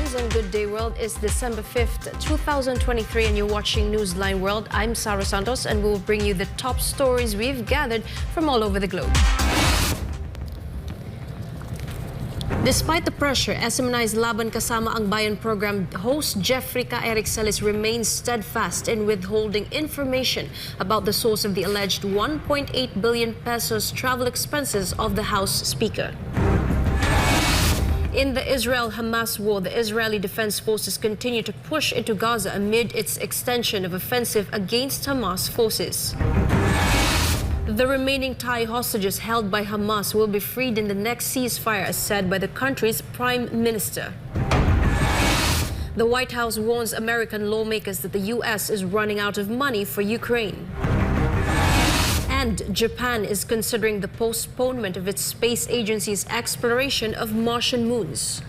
Greetings and good day, world. It's December 5th, 2023, and you're watching Newsline World. I'm Sarah Santos, and we'll bring you the top stories we've gathered from all over the globe. Despite the pressure, SMNI's Laban Kasama ang Bayan program host Jeffrey K. Erixelis remains steadfast in withholding information about the source of the alleged 1.8 billion pesos travel expenses of the House Speaker. In the Israel-Hamas War, the Israeli Defense Forces continue to push into Gaza amid its extension of offensive against Hamas forces. The remaining Thai hostages held by Hamas will be freed in the next ceasefire, as said by the country's prime minister. The White House warns American lawmakers that the U.S. is running out of money for Ukraine. And Japan is considering the postponement of its space agency's exploration of Martian moons.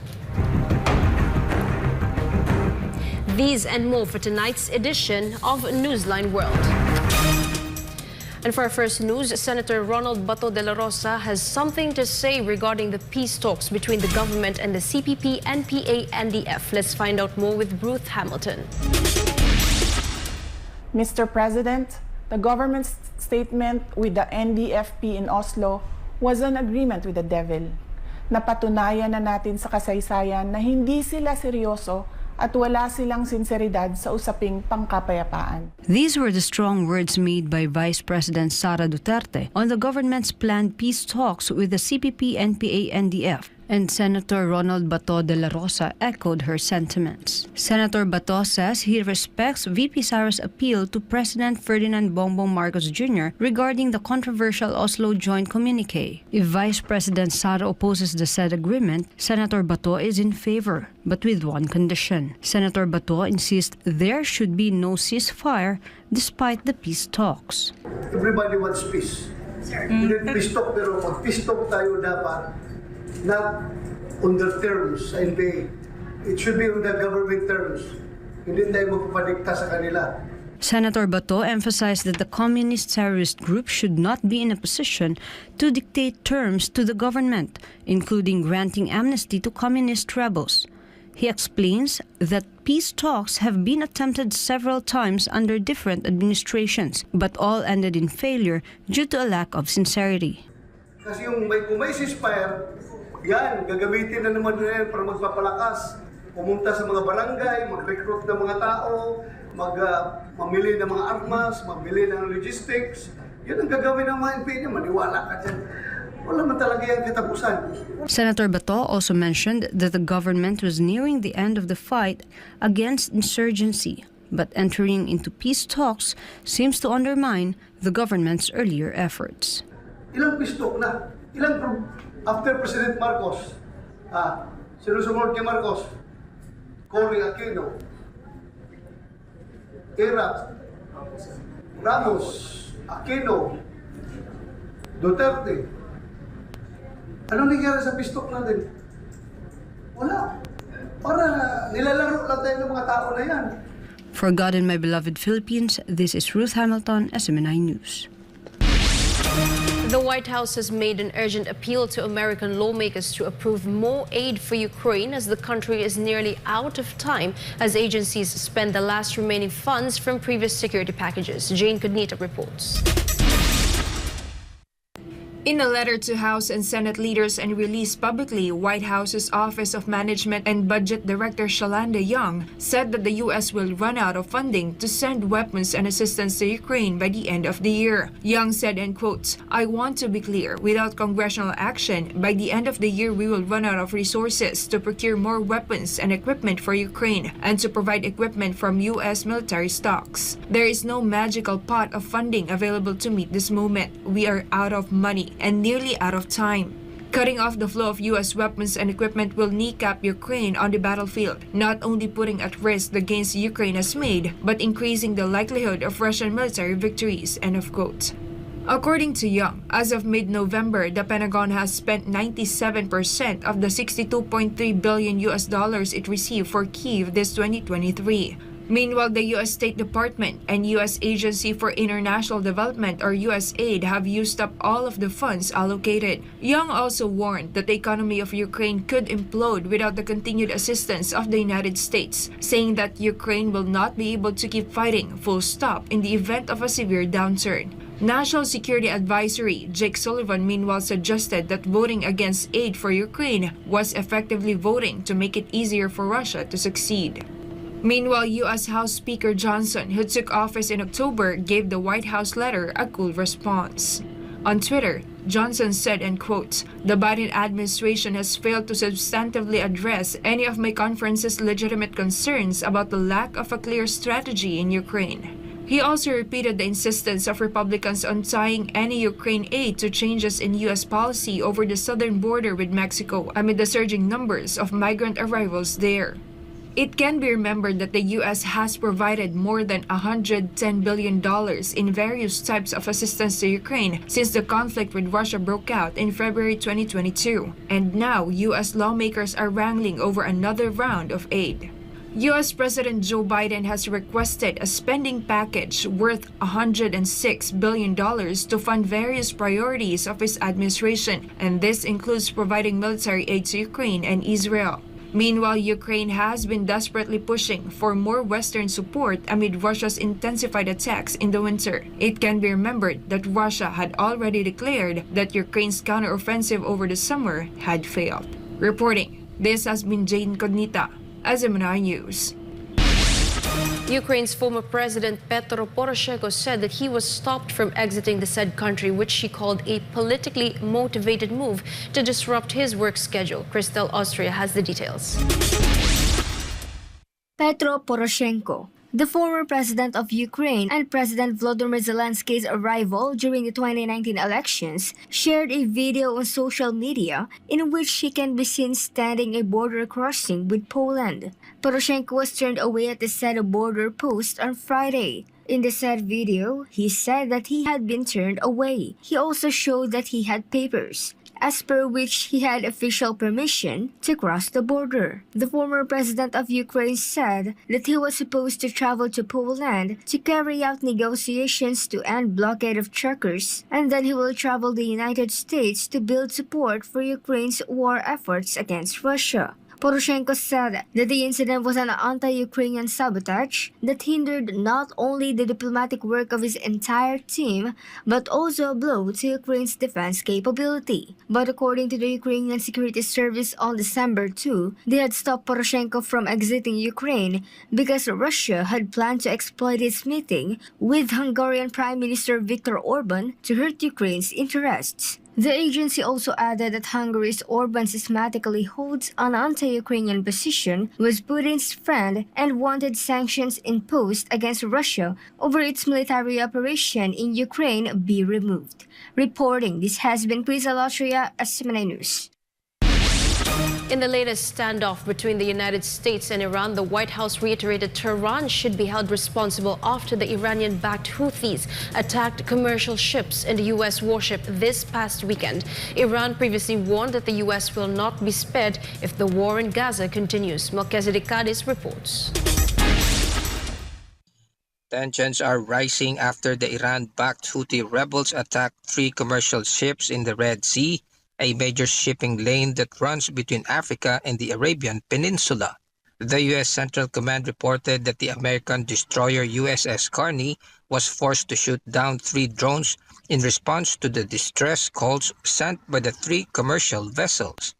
These and more for tonight's edition of Newsline World. And for our first news, Senator Ronald Bato de la Rosa has something to say regarding the peace talks between the government and the CPP, NPA, NDF. Let's find out more with Ruth Hamilton. Mr. President, the government's statement with the NDFP in Oslo was an agreement with the devil. Napatunayan na natin sa kasaysayan na hindi sila seryoso at wala silang sinseridad sa usaping pangkapayapaan. These were the strong words made by Vice President Sara Duterte on the government's planned peace talks with the CPP, NPA, NDF. And Senator Ronald Bato de la Rosa echoed her sentiments. Senator Bato says he respects VP Sara's appeal to President Ferdinand Bongbong Marcos Jr. regarding the controversial Oslo Joint Communique. If Vice President Sara opposes the said agreement, Senator Bato is in favor, but with one condition. Senator Bato insists there should be no ceasefire despite the peace talks. Everybody wants peace. Peace talk, pero mag-peace talk tayo dapat not on their terms sa NPA. It should be on the government terms. Hindi tayo magpapadikta sa kanila. Senator Bato emphasized that the communist terrorist group should not be in a position to dictate terms to the government, including granting amnesty to communist rebels. He explains that peace talks have been attempted several times under different administrations, but all ended in failure due to a lack of sincerity. Kasi kung may ceasefire, yan, gagamitin na naman nila para magpapalakas, pumunta sa mga barangay, mag-recruit ng mga tao, mamili ng mga armas, mamili ng logistics. Yun ang gagawin ng mga NPA niya, maniwala ka dyan. Wala man talaga yung katapusan. Senator Bato also mentioned that the government was nearing the end of the fight against insurgency, but entering into peace talks seems to undermine the government's earlier efforts. Ilang peace talk na? After President Marcos, sinusunod kay Marcos, Cory Aquino, Era, Ramos, Aquino, Duterte. Anong nangyari sa peace talk natin? Wala. Para nilalaro lang tayo ng mga tao na yan. For God and my beloved Philippines, this is Ruth Hamilton, SMNI News. The White House has made an urgent appeal to American lawmakers to approve more aid for Ukraine as the country is nearly out of time as agencies spend the last remaining funds from previous security packages. Jane Cognita reports. In a letter to House and Senate leaders and released publicly, White House's Office of Management and Budget Director Shalanda Young said that the U.S. will run out of funding to send weapons and assistance to Ukraine by the end of the year. Young said, in quotes, "I want to be clear, without congressional action, by the end of the year we will run out of resources to procure more weapons and equipment for Ukraine and to provide equipment from U.S. military stocks. There is no magical pot of funding available to meet this moment. We are out of money and nearly out of time. Cutting off the flow of U.S. weapons and equipment will kneecap Ukraine on the battlefield, not only putting at risk the gains Ukraine has made, but increasing the likelihood of Russian military victories." End of quote. According to Young, as of mid-November, the Pentagon has spent 97% of the $62.3 billion it received for Kyiv this 2023. Meanwhile, the U.S. State Department and U.S. Agency for International Development, or USAID, have used up all of the funds allocated. Young also warned that the economy of Ukraine could implode without the continued assistance of the United States, saying that Ukraine will not be able to keep fighting full stop in the event of a severe downturn. National Security Advisory Jake Sullivan meanwhile suggested that voting against aid for Ukraine was effectively voting to make it easier for Russia to succeed. Meanwhile, U.S. House Speaker Johnson, who took office in October, gave the White House letter a cool response. On Twitter, Johnson said, and quote, "The Biden administration has failed to substantively address any of my conference's legitimate concerns about the lack of a clear strategy in Ukraine." He also repeated the insistence of Republicans on tying any Ukraine aid to changes in U.S. policy over the southern border with Mexico amid the surging numbers of migrant arrivals there. It can be remembered that the U.S. has provided more than $110 billion in various types of assistance to Ukraine since the conflict with Russia broke out in February 2022. And now, U.S. lawmakers are wrangling over another round of aid. U.S. President Joe Biden has requested a spending package worth $106 billion to fund various priorities of his administration, and this includes providing military aid to Ukraine and Israel. Meanwhile, Ukraine has been desperately pushing for more Western support amid Russia's intensified attacks in the winter. It can be remembered that Russia had already declared that Ukraine's counteroffensive over the summer had failed. Reporting, this has been Jane Cognita, SMNI News. Ukraine's former president Petro Poroshenko said that he was stopped from exiting the said country, which she called a politically motivated move to disrupt his work schedule. Christelle Austria has the details. Petro Poroshenko, the former president of Ukraine and President Volodymyr Zelensky's rival during the 2019 elections, shared a video on social media in which he can be seen standing a border crossing with Poland. Poroshenko was turned away at the said border post on Friday. In the said video, he said that he had been turned away. He also showed that he had papers, as per which he had official permission to cross the border. The former president of Ukraine said that he was supposed to travel to Poland to carry out negotiations to end blockade of truckers, and then he will travel to the United States to build support for Ukraine's war efforts against Russia. Poroshenko said that the incident was an anti-Ukrainian sabotage that hindered not only the diplomatic work of his entire team, but also a blow to Ukraine's defense capability. But according to the Ukrainian Security Service on December 2, they had stopped Poroshenko from exiting Ukraine because Russia had planned to exploit its meeting with Hungarian Prime Minister Viktor Orban to hurt Ukraine's interests. The agency also added that Hungary's Orban systematically holds an anti-Ukrainian position, was Putin's friend, and wanted sanctions imposed against Russia over its military operation in Ukraine be removed. Reporting, this has been Christelle Austria, SMNI News. In the latest standoff between the United States and Iran, the White House reiterated Tehran should be held responsible after the Iranian-backed Houthis attacked commercial ships and the U.S. warship this past weekend. Iran previously warned that the U.S. will not be spared if the war in Gaza continues. Melchizedek Cadiz reports. Tensions are rising after the Iran-backed Houthi rebels attacked 3 commercial ships in the Red Sea, a major shipping lane that runs between Africa and the Arabian Peninsula. The U.S. Central Command reported that the American destroyer USS Carney was forced to shoot down 3 drones in response to the distress calls sent by the 3 commercial vessels.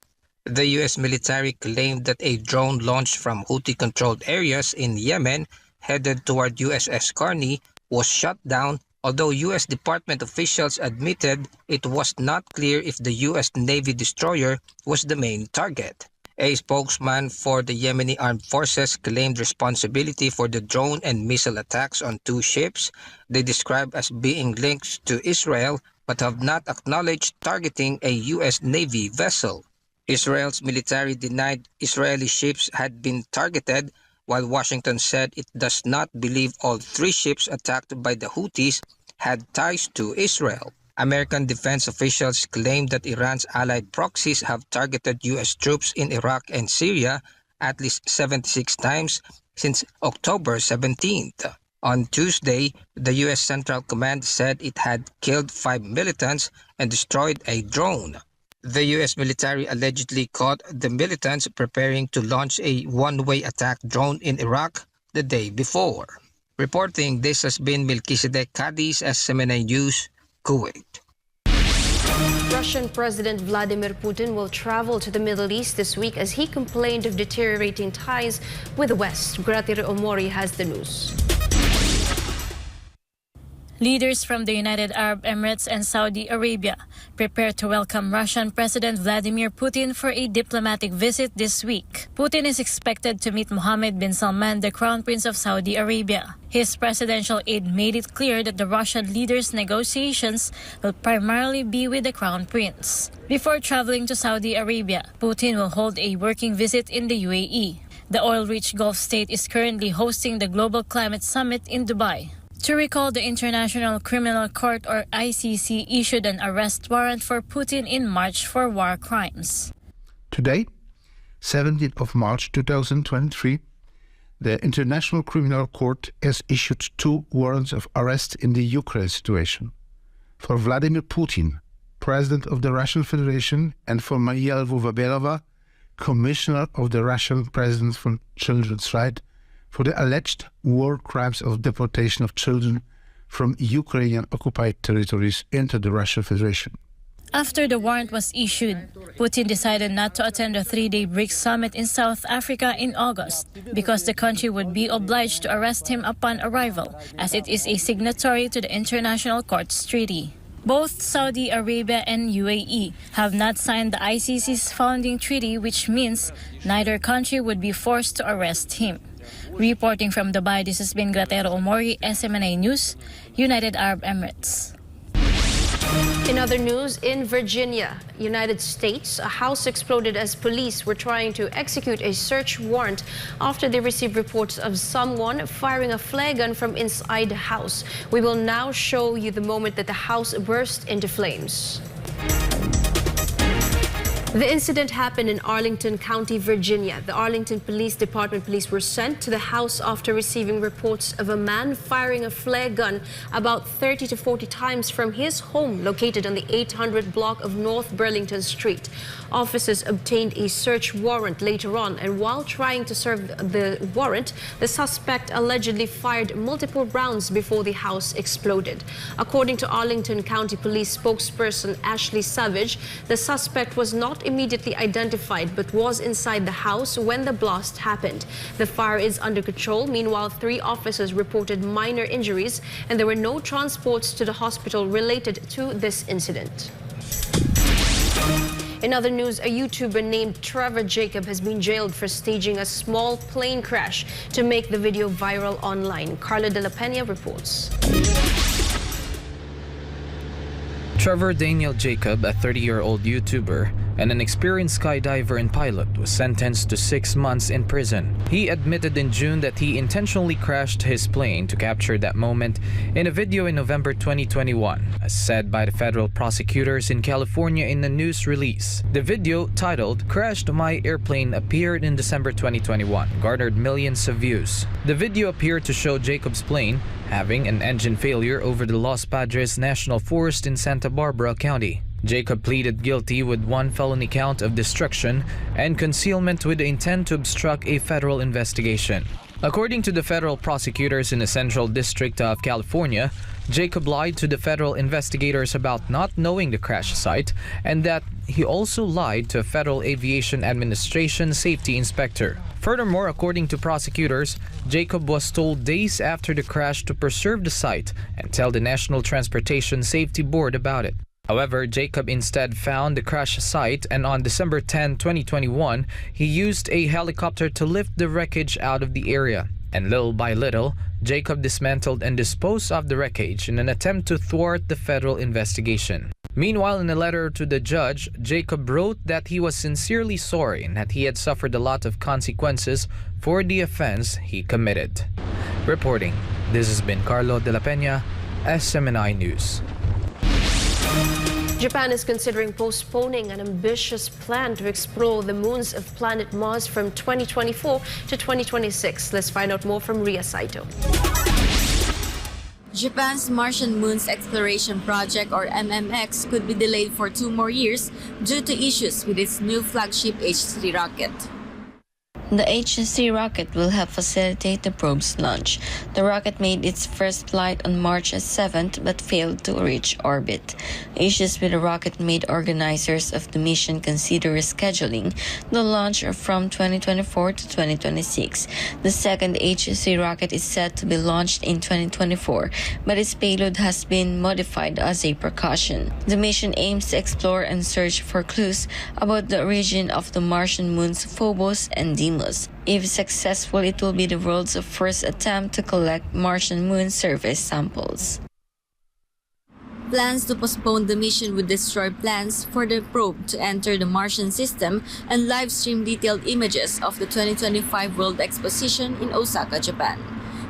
The U.S. military claimed that a drone launched from Houthi-controlled areas in Yemen headed toward USS Carney was shot down, although U.S. Department officials admitted it was not clear if the U.S. Navy destroyer was the main target. A spokesman for the Yemeni armed forces claimed responsibility for the drone and missile attacks on 2 ships they described as being linked to Israel, but have not acknowledged targeting a U.S. Navy vessel. Israel's military denied Israeli ships had been targeted, while Washington said it does not believe all 3 ships attacked by the Houthis had ties to Israel. American defense officials claim that Iran's allied proxies have targeted U.S. troops in Iraq and Syria at least 76 times since October 17th. On Tuesday, the U.S. Central Command said it had killed 5 militants and destroyed a drone. The U.S. military allegedly caught the militants preparing to launch a one-way attack drone in Iraq the day before. Reporting, this has been Melchizedek Cadiz, SMNI News, Kuwait. Russian President Vladimir Putin will travel to the Middle East this week as he complained of deteriorating ties with the West. Gratir Omori has the news. Leaders from the United Arab Emirates and Saudi Arabia prepare to welcome Russian President Vladimir Putin for a diplomatic visit this week. Putin is expected to meet Mohammed bin Salman, the Crown Prince of Saudi Arabia. His presidential aide made it clear that the Russian leaders' negotiations will primarily be with the Crown Prince. Before traveling to Saudi Arabia, Putin will hold a working visit in the UAE. The oil-rich Gulf state is currently hosting the Global Climate Summit in Dubai. To recall, the International Criminal Court, or ICC, issued an arrest warrant for Putin in March for war crimes. Today, 17th of March 2023, the International Criminal Court has issued 2 warrants of arrest in the Ukraine situation. For Vladimir Putin, President of the Russian Federation, and for Maria Lvova-Belova, Commissioner of the Russian President for Children's Rights, for the alleged war crimes of deportation of children from Ukrainian occupied territories into the Russian Federation. After the warrant was issued, Putin decided not to attend the 3-day BRICS summit in South Africa in August because the country would be obliged to arrest him upon arrival, as it is a signatory to the International Courts Treaty. Both Saudi Arabia and UAE have not signed the ICC's founding treaty, which means neither country would be forced to arrest him. Reporting from Dubai, this has been Gratero Omori, SMNI News, United Arab Emirates. In other news, in Virginia, United States, a house exploded as police were trying to execute a search warrant after they received reports of someone firing a flare gun from inside the house. We will now show you the moment that the house burst into flames. The incident happened in Arlington County, Virginia. The Arlington Police Department police were sent to the house after receiving reports of a man firing a flare gun about 30 to 40 times from his home located on the 800 block of North Burlington Street. Officers obtained a search warrant later on, and while trying to serve the warrant, the suspect allegedly fired multiple rounds before the house exploded. According to Arlington County Police spokesperson Ashley Savage, the suspect was not immediately identified but was inside the house when the blast happened. The fire is under control. Meanwhile, 3 officers reported minor injuries, and there were no transports to the hospital related to this incident. In other news, a YouTuber named Trevor Jacob has been jailed for staging a small plane crash to make the video viral online. Carla De La Pena reports. Trevor Daniel Jacob, a 30-year-old YouTuber and an experienced skydiver and pilot, was sentenced to 6 months in prison. He admitted in June that he intentionally crashed his plane to capture that moment in a video in November 2021, as said by the federal prosecutors in California in a news release. The video, titled "Crashed My Airplane," appeared in December 2021, garnered millions of views. The video appeared to show Jacob's plane having an engine failure over the Los Padres National Forest in Santa Barbara County. Jacob pleaded guilty with 1 felony count of destruction and concealment with the intent to obstruct a federal investigation. According to the federal prosecutors in the Central District of California, Jacob lied to the federal investigators about not knowing the crash site and that he also lied to a Federal Aviation Administration safety inspector. Furthermore, according to prosecutors, Jacob was told days after the crash to preserve the site and tell the National Transportation Safety Board about it. However, Jacob instead found the crash site, and on December 10, 2021, he used a helicopter to lift the wreckage out of the area. And little by little, Jacob dismantled and disposed of the wreckage in an attempt to thwart the federal investigation. Meanwhile, in a letter to the judge, Jacob wrote that he was sincerely sorry and that he had suffered a lot of consequences for the offense he committed. Reporting, this has been Carlo De La Pena, SMNI News. Japan is considering postponing an ambitious plan to explore the moons of planet Mars from 2024 to 2026. Let's find out more from Ria Saito. Japan's Martian Moons Exploration Project, or MMX, could be delayed for 2 more years due to issues with its new flagship H3 rocket. The H3 rocket will help facilitate the probe's launch. The rocket made its first flight on March 7th but failed to reach orbit. Issues with the rocket made organizers of the mission consider rescheduling the launch from 2024 to 2026. The second H3 rocket is set to be launched in 2024, but its payload has been modified as a precaution. The mission aims to explore and search for clues about the origin of the Martian moons Phobos and Deimos. If successful, it will be the world's first attempt to collect Martian moon surface samples. Plans to postpone the mission would destroy plans for the probe to enter the Martian system and live stream detailed images of the 2025 World Exposition in Osaka, Japan.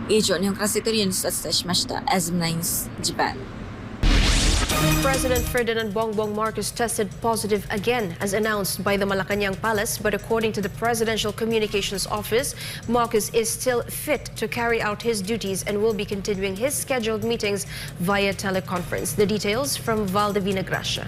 Ijon yung Krasitorian sa SMNI Japan. President Ferdinand Bongbong Marcos tested positive again, as announced by the Malacanang Palace. But according to the Presidential Communications Office, Marcos is still fit to carry out his duties and will be continuing his scheduled meetings via teleconference. The details from Valdivina Gracia.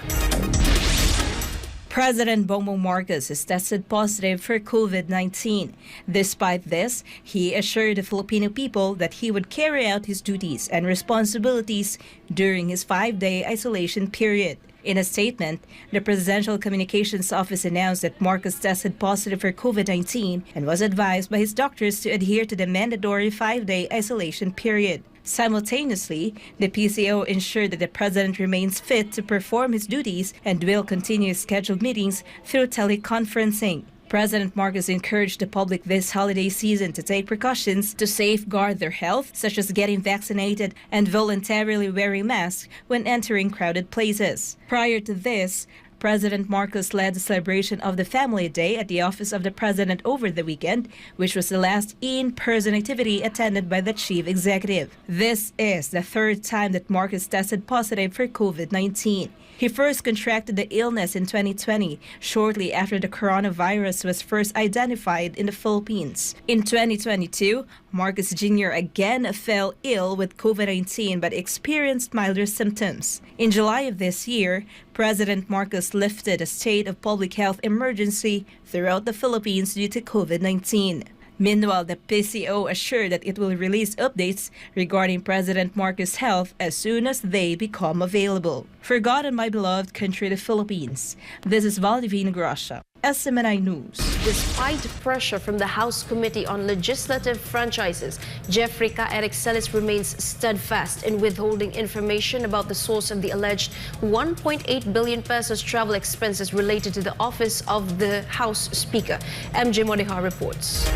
President Bongbong Marcos is tested positive for COVID-19. Despite this, he assured the Filipino people that he would carry out his duties and responsibilities during his 5-day isolation period. In a statement, the Presidential Communications Office announced that Marcos tested positive for COVID-19 and was advised by his doctors to adhere to the mandatory 5-day isolation period. Simultaneously, the PCO ensured that the president remains fit to perform his duties and will continue scheduled meetings through teleconferencing. President Marcos encouraged the public this holiday season to take precautions to safeguard their health, such as getting vaccinated and voluntarily wearing masks when entering crowded places. Prior to this, President Marcos led the celebration of the Family Day at the office of the President over the weekend, which was the last in-person activity attended by the chief executive. This is the 3rd time that Marcos tested positive for COVID-19. He first contracted the illness in 2020, shortly after the coronavirus was first identified in the Philippines. In 2022, Marcos Jr. again fell ill with COVID-19 but experienced milder symptoms. In July of this year, President Marcos lifted a state of public health emergency throughout the Philippines due to COVID-19. Meanwhile, the PCO assured that it will release updates regarding President Marcos' health as soon as they become available. For God and my beloved country, the Philippines, this is Valdivina Gracia, SMNI News. Despite pressure from the House Committee on Legislative Franchises, Jeffrey Eric Celis remains steadfast in withholding information about the source of the alleged 1.8 billion pesos travel expenses related to the office of the House Speaker. MJ Modiha reports.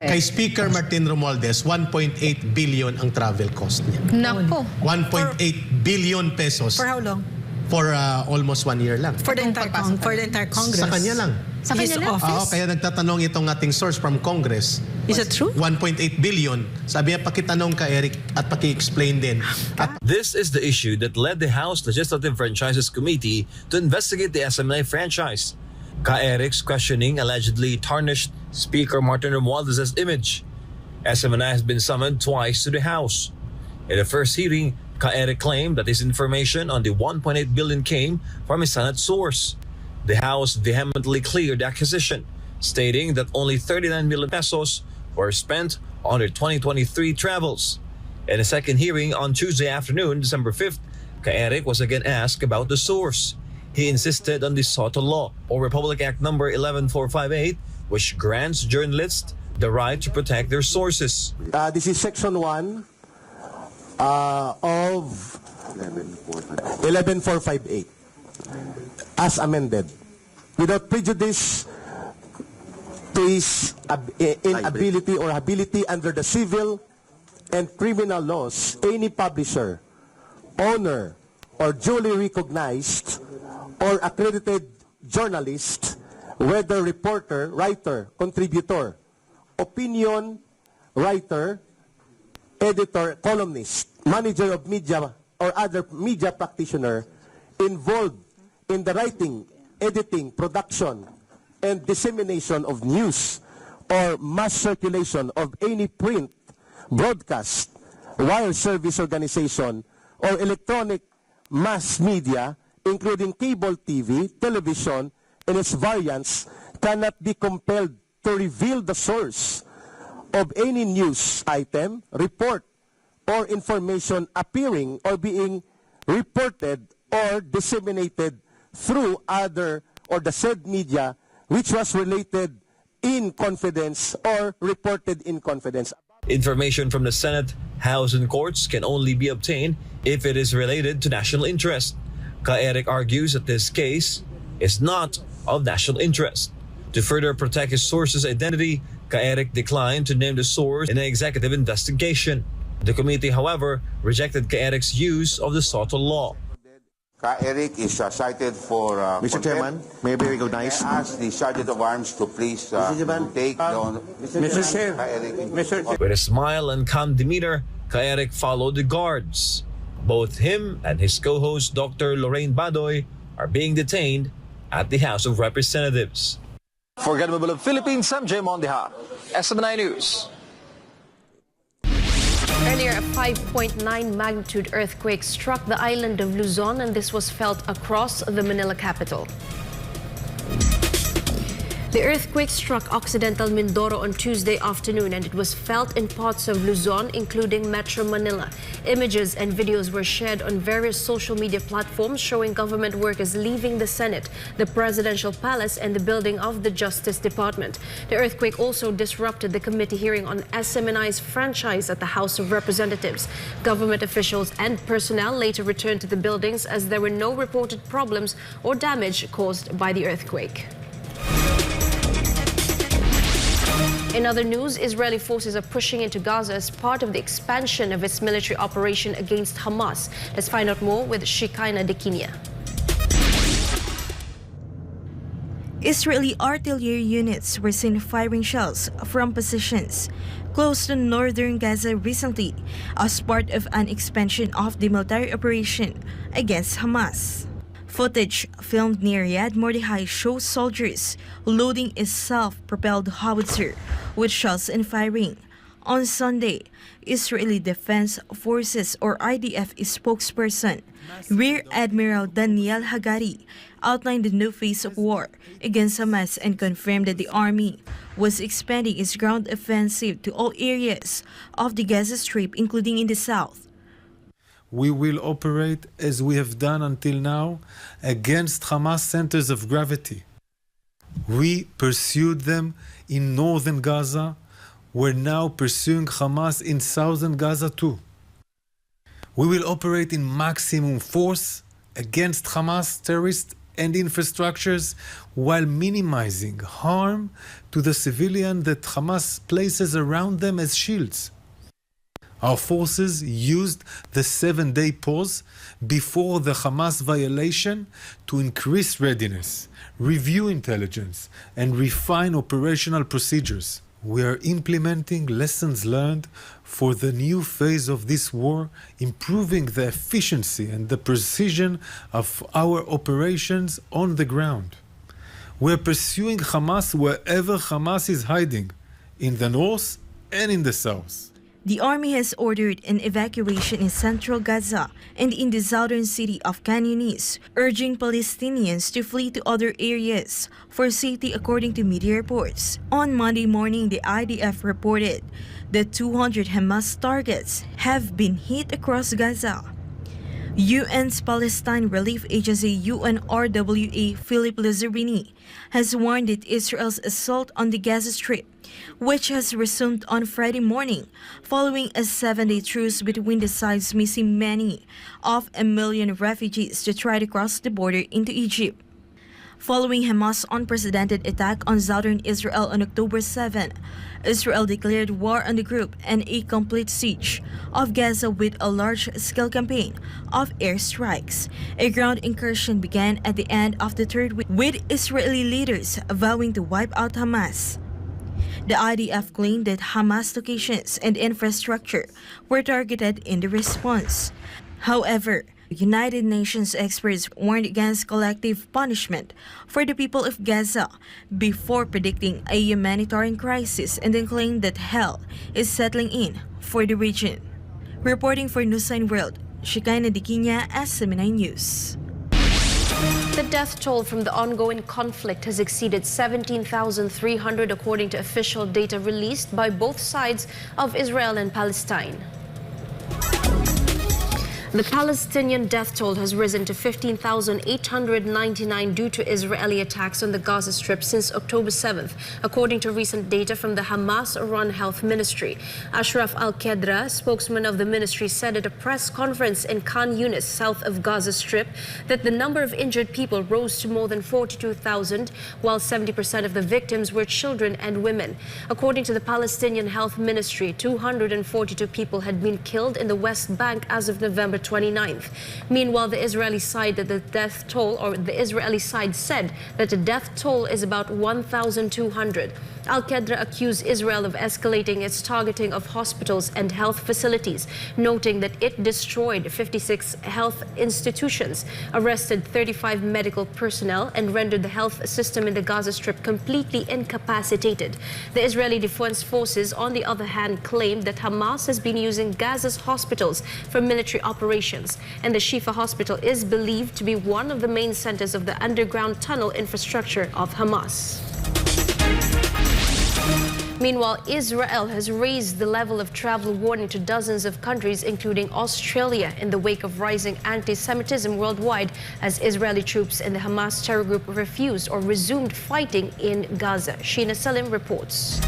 Kay Speaker Martin Romualdez, 1.8 billion ang travel cost niya. Nako. 1.8 billion pesos. For how long? For almost 1 year lang. For the entire Congress? Sa kanya lang. Sa kanya lang? Oo, kaya nagtatanong itong ating source from Congress. Is it true? 1.8 billion. Sabi niya, pakitanong ka Eric at paki-explain din. This is the issue that led the House Legislative Franchises Committee to investigate the SMNI franchise. Eric's questioning allegedly tarnished Speaker Martin Romualdez's image. SMNI has been summoned twice to the House. In the first hearing, Eric claimed that his information on the 1.8 billion came from a Senate source. The House vehemently cleared the accusation, stating that only 39 million pesos were spent on their 2023 travels. In a second hearing on Tuesday afternoon, December 5th, Eric was again asked about the source. He insisted on the SOTA law, or Republic Act number 11458, which grants journalists the right to protect their sources. This is Section 1 of 11458 as amended. Without prejudice to his inability or ability under the civil and criminal laws, any publisher, owner, or duly recognized or accredited journalist, whether reporter, writer, contributor, opinion writer, editor, columnist, manager of media or other media practitioner involved in the writing, editing, production, and dissemination of news or mass circulation of any print, broadcast, wire service organization, or electronic mass media, including cable TV, television, and its variants, cannot be compelled to reveal the source of any news item, report, or information appearing or being reported or disseminated through other or the said media which was related in confidence or reported in confidence. Information from the Senate, House, and courts can only be obtained if it is related to national interest. Ka-Eric argues that this case is not of national interest. To further protect his source's identity, Ka-Eric declined to name the source in an executive investigation. The committee, however, rejected Ka-Eric's use of the SOTO law. Ka-Eric is cited for Mr. Chairman, may I be recognized? I ask the Sergeant of Arms to please take Ka-Eric. With a smile and calm demeanor, Ka-Eric followed the guards. Both him and his co-host, Dr. Lorraine Badoy, are being detained at the House of Representatives. For Government of Philippines, I'm Jay Mondeja, SMNI News. Earlier, a 5.9 magnitude earthquake struck the island of Luzon, and this was felt across the Manila capital. The earthquake struck Occidental Mindoro on Tuesday afternoon, and it was felt in parts of Luzon, including Metro Manila. Images and videos were shared on various social media platforms showing government workers leaving the Senate, the Presidential Palace, and the building of the Justice Department. The earthquake also disrupted the committee hearing on SMNI's franchise at the House of Representatives. Government officials and personnel later returned to the buildings as there were no reported problems or damage caused by the earthquake. In other news, Israeli forces are pushing into Gaza as part of the expansion of its military operation against Hamas. Let's find out more with Shekinah Dekinia. Israeli artillery units were seen firing shells from positions close to northern Gaza recently as part of an expansion of the military operation against Hamas. Footage filmed near Yad Mordechai shows soldiers loading a self-propelled howitzer with shells and firing. On Sunday, Israeli Defense Forces or IDF spokesperson Rear Admiral Daniel Hagari outlined the new phase of war against Hamas and confirmed that the army was expanding its ground offensive to all areas of the Gaza Strip, including in the south. We will operate as we have done until now against Hamas centers of gravity. We pursued them in northern Gaza. We're now pursuing Hamas in southern Gaza too. We will operate in maximum force against Hamas terrorists and infrastructures while minimizing harm to the civilian that Hamas places around them as shields. Our forces used the 7-day pause before the Hamas violation to increase readiness, review intelligence, and refine operational procedures. We are implementing lessons learned for the new phase of this war, improving the efficiency and the precision of our operations on the ground. We are pursuing Hamas wherever Hamas is hiding, in the north and in the south. The army has ordered an evacuation in central Gaza and in the southern city of Khan Yunis, urging Palestinians to flee to other areas for safety, according to media reports. On Monday morning, the IDF reported that 200 Hamas targets have been hit across Gaza. UN's Palestine Relief Agency UNRWA Philip Lazzarini has warned that Israel's assault on the Gaza Strip, which has resumed on Friday morning following a 7-day truce between the sides, missing many of 1 million refugees to try to cross the border into Egypt. Following Hamas' unprecedented attack on southern Israel on October 7, Israel declared war on the group and a complete siege of Gaza with a large-scale campaign of airstrikes. A ground incursion began at the end of the third week, with Israeli leaders vowing to wipe out Hamas. The IDF claimed that Hamas locations and infrastructure were targeted in the response. However, United Nations experts warned against collective punishment for the people of Gaza before predicting a humanitarian crisis, and then claimed that hell is settling in for the region. Reporting for Newsline World, Shekinah Dikinya, SMNI News. The death toll from the ongoing conflict has exceeded 17,300 according to official data released by both sides of Israel and Palestine. The Palestinian death toll has risen to 15,899 due to Israeli attacks on the Gaza Strip since October 7th, according to recent data from the Hamas-run Health Ministry. Ashraf Al-Qadra, spokesman of the ministry, said at a press conference in Khan Yunis, south of Gaza Strip, that the number of injured people rose to more than 42,000, while 70% of the victims were children and women. According to the Palestinian Health Ministry, 242 people had been killed in the West Bank as of November 29th. Meanwhile, the Israeli side said that the death toll is about 1,200. Al-Qadra accused Israel of escalating its targeting of hospitals and health facilities, noting that it destroyed 56 health institutions, arrested 35 medical personnel, and rendered the health system in the Gaza Strip completely incapacitated. The Israeli Defense Forces, on the other hand, claimed that Hamas has been using Gaza's hospitals for military operations, and the Shifa Hospital is believed to be one of the main centers of the underground tunnel infrastructure of Hamas. Meanwhile, Israel has raised the level of travel warning to dozens of countries, including Australia, in the wake of rising anti-Semitism worldwide as Israeli troops in the Hamas terror group refused or resumed fighting in Gaza. Sheena Salim reports.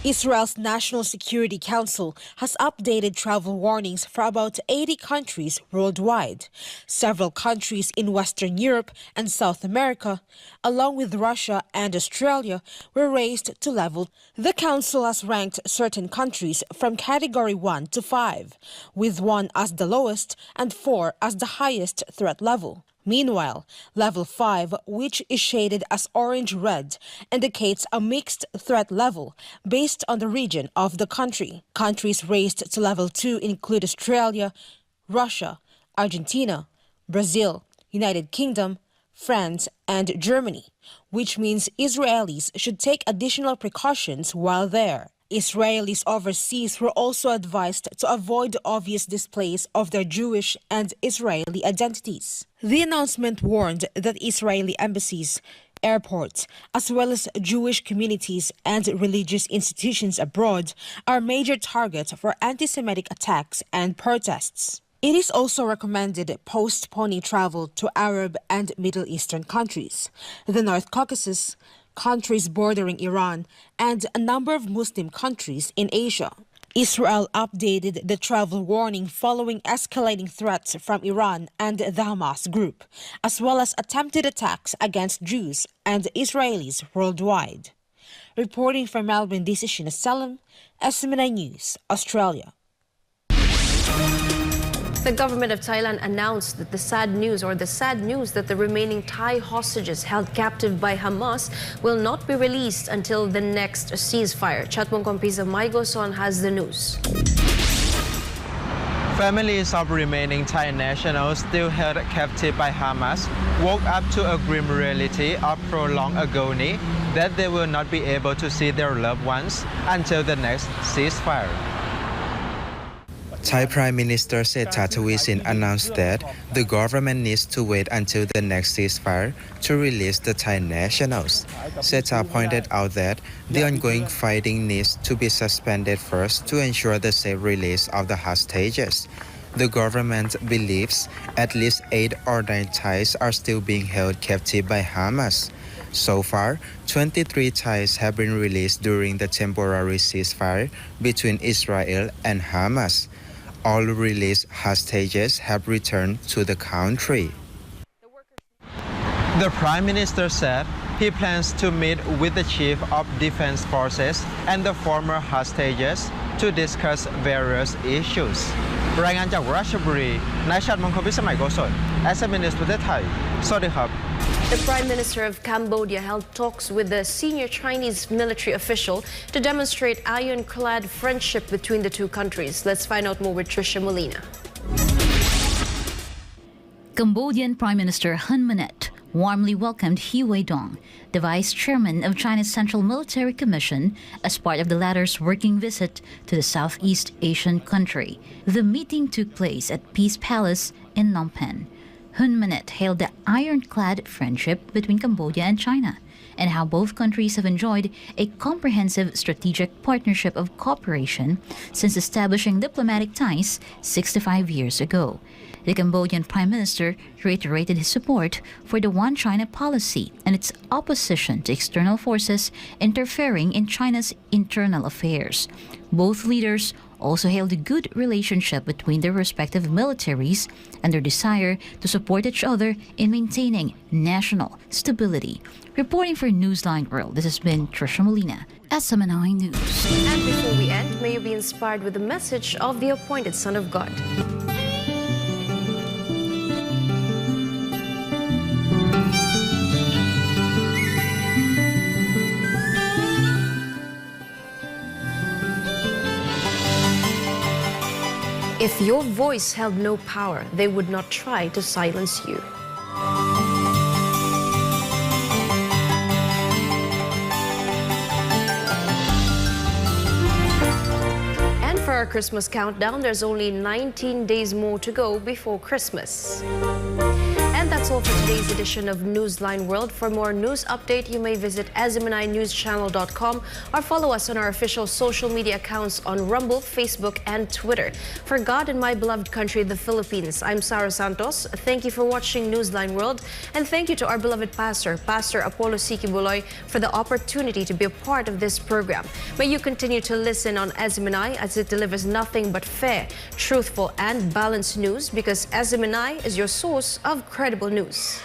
Israel's National Security Council has updated travel warnings for about 80 countries worldwide. Several countries in Western Europe and South America, along with Russia and Australia, were raised to level. The council has ranked certain countries from category 1 to 5, with 1 as the lowest and 4 as the highest threat level. Meanwhile, level 5, which is shaded as orange-red, indicates a mixed threat level based on the region of the country. Countries raised to level 2 include Australia, Russia, Argentina, Brazil, United Kingdom, France, and Germany, which means Israelis should take additional precautions while there. Israelis overseas were also advised to avoid obvious displays of their Jewish and Israeli identities. The announcement warned that Israeli embassies, airports, as well as Jewish communities and religious institutions abroad are major targets for anti-Semitic attacks and protests. It is also recommended postponing travel to Arab and Middle Eastern countries, the North Caucasus, countries bordering Iran, and a number of Muslim countries in Asia. Israel updated the travel warning following escalating threats from Iran and the Hamas group, as well as attempted attacks against Jews and Israelis worldwide. Reporting from Melbourne, this is Sheena Salim, SMNI News, Australia. The government of Thailand announced that the sad news that the remaining Thai hostages held captive by Hamas will not be released until the next ceasefire. Chatmong Kompisa Maigoson has the news. Families of remaining Thai nationals still held captive by Hamas woke up to a grim reality of prolonged agony that they will not be able to see their loved ones until the next ceasefire. Thai Prime Minister Sethar Thavisin announced that the government needs to wait until the next ceasefire to release the Thai nationals. Sethar pointed out that the ongoing fighting needs to be suspended first to ensure the safe release of the hostages. The government believes at least 8 or 9 Thais are still being held captive by Hamas. So far, 23 Thais have been released during the temporary ceasefire between Israel and Hamas. All released hostages have returned to the country. The Prime Minister said he plans to meet with the Chief of Defense Forces and the former hostages to discuss various issues. รายงานจากราชบุรี นายชัดมงคลพิสมัยโกศล SMNI News ประเทศไทย สวัสดีครับ The Prime Minister of Cambodia held talks with a senior Chinese military official to demonstrate ironclad friendship between the two countries. Let's find out more with Trisha Molina. Cambodian Prime Minister Hun Manet warmly welcomed He Weidong, the vice chairman of China's Central Military Commission, as part of the latter's working visit to the Southeast Asian country. The meeting took place at Peace Palace in Phnom Penh. Hun Manet hailed the ironclad friendship between Cambodia and China, and how both countries have enjoyed a comprehensive strategic partnership of cooperation since establishing diplomatic ties 65 years ago. The Cambodian Prime Minister reiterated his support for the One China policy and its opposition to external forces interfering in China's internal affairs. Both leaders also hailed a good relationship between their respective militaries and their desire to support each other in maintaining national stability. Reporting for Newsline World, this has been Trisha Molina, SMNI News. And before we end, may you be inspired with the message of the appointed Son of God. If your voice held no power, they would not try to silence you. And for our Christmas countdown, there's only 19 days more to go before Christmas. And that's all for today's edition of Newsline World. For more news update, you may visit SMNInewschannel.com or follow us on our official social media accounts on Rumble, Facebook, and Twitter. For God and my beloved country, the Philippines, I'm Sarah Santos. Thank you for watching Newsline World, and thank you to our beloved pastor, Pastor Apollo Sikibuloy, for the opportunity to be a part of this program. May you continue to listen on SMNI as it delivers nothing but fair, truthful, and balanced news, because SMNI is your source of credible news.